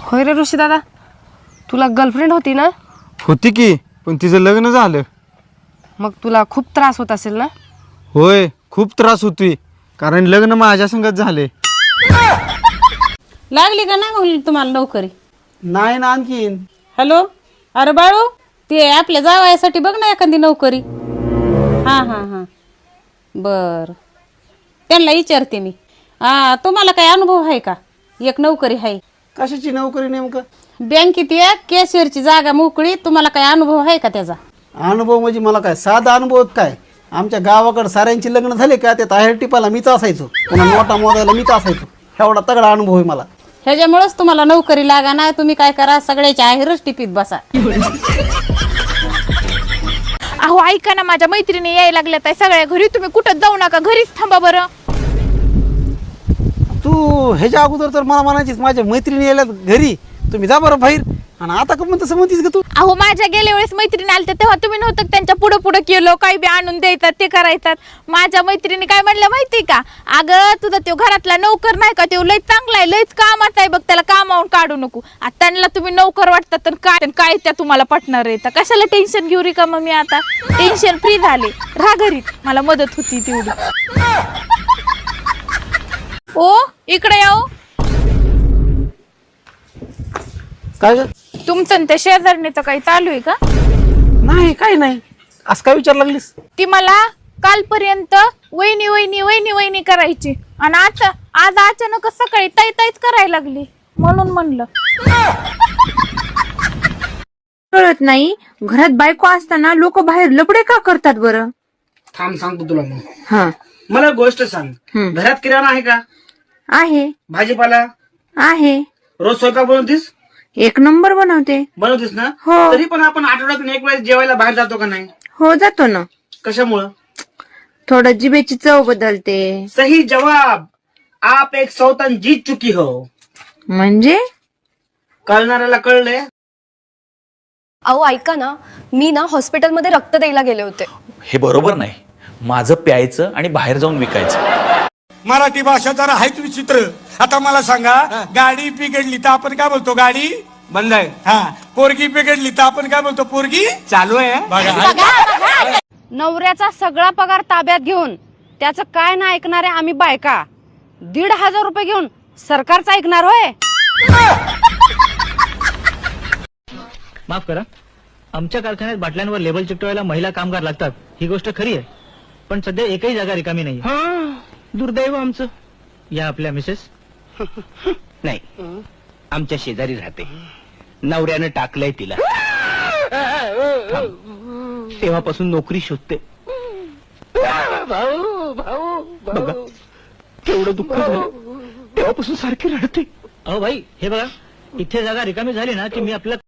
होय रे ऋषी दादा, तुला गर्लफ्रेंड होती ना? होती की, पण तिचं लग्न झालं. मग तुला खूप त्रास होत असेल ना? होय, खूप त्रास होतोय, कारण लग्न माझ्या संगत झाले. लागली का नाही मग तुम्हाला नोकरी? नाही ना आणखीन. हॅलो, अरे बाळू, ते आपल्या जावयासाठी बघ ना एखादी नोकरी. हां हां हां, बर, त्यांना विचारते मी. तुम्हाला काय अनुभव आहे का? एक नोकरी आहे. कशाची नोकरी नेमकं? बँकेत एक कॅशियरची जागा मोकळी. तुम्हाला काय अनुभव आहे का त्याचा? अनुभव म्हणजे मला काय साधा अनुभव काय, आमच्या गावाकडे साऱ्यांची लग्न झाले का ते ताहेर टिपाला मीच असायचो, पुन्हा नोटा मोजायला मीच असायचो. एवढा तगडा अनुभव आहे मला. ह्याच्यामुळेच तुम्हाला नोकरी लागा नाही. तुम्ही काय करा, सगळ्याच्या आहेरच टिपीत बसा. अहो ऐका ना, माझ्या मैत्रिणी यायला लागल्यात आहे सगळ्या घरी. तुम्ही कुठं जाऊ नका, घरीच थांबा बरं. तू ह्याच्या अगोदर तर मला म्हणायचीस माझ्या मैत्रिणी यायला घरी, तुम्ही जा बरं बाहेर, आणि आता का तसं म्हणतीस का तू? अहो माझ्या गेल्या वेळेस मैत्रिणी आल्या तेव्हा तुम्ही नव्हतं त्यांच्या पुढं पुढं केलं, काही बी आणून द्यायतात ते करायतात. माझ्या मैत्रिणी काय म्हणल्या माहिती का, अगं तुझा तो घरातला नोकर नाही का, तो लय चांगला आहे, लयच कामाचा आहे बघ, त्याला कामावून काढू नको. आता त्यांना तुम्ही नोकर वाटतात तर काय त्या तुम्हाला पटणार आहे? तर कशाला टेन्शन घेऊ रे का? मग मी आता टेन्शन फ्री झाले, राहा घरी, मला मदत होती तेवढी. ओ इकडे याओ. काय ग? तुमचं आणि त्या शेजारणीचं काही चालू आहे का? नाही, काही नाही. असं काय विचार लागलीस? ती मला कालपर्यंत वहिनी वहिनी वहिनी वहिनी करायची, आणि आज अचानक सकाळी ताई ताईच करायला लागली, म्हणून म्हणलं. कळत नाही, घरात बायको असताना लोक बाहेर लपडे का करतात बरं? थांब सांगतो तुला मग. हा, मला गोष्ट सांग, घरात किराणा आहे का? आहे भाजीपाला? आहे, रोज स्वयंपाक बनवतीस? एक नंबर बनवतीस ना? हो. तरी पण आपण आठवड्यातून एक वेळेस जेवायला बाहेर जातो का नाही? हो, जातो ना. कशामुळं? थोडं जिभेची चव बदलते. सही जवाब. आप एक सौतन जीत चुकी हो. म्हणजे कळणाऱ्याला कळलंय. अहो ऐका ना, मी ना हॉस्पिटलमध्ये रक्त द्यायला गेले होते. हे बरोबर नाही. माझं प्यायचं आणि बाहेर जाऊन विकायचं. मराठी भाषा जरा आहेच विचित्र. आता मला सांगा, गाडी बिघडली तर आपण काय बोलतो? गाडी बंद आहे. हा, पोरगी बिघडली तर आपण काय बोलतो? पोरगी चालू आहे. बघा, नवऱ्याचा सगळा पगार ताब्यात घेऊन त्याचं काय ना ऐकणारे आम्ही बायका 1,500 रुपये घेऊन सरकारचं ऐकणार होय? माफ करा, आमच्या कारखान्यात बाटल्यांवर लेबल चिकटवायला महिला कामगार लागतात, ही गोष्ट खरी आहे. पण सध्या एकही जागा रिकामी नाही. दुर्दैव आमचं. या आपल्या मिसेस नाही, आमच्या शेजारी राहते. नवऱ्यानं टाकलंय तिला. तेव्हापासून नोकरी शोधते. बघा केवढं दुःख झालं, तेव्हापासून सारखी रडते. अहो भाई, हे बघा, इथे जागा रिकामी झाली ना की मी आपल्या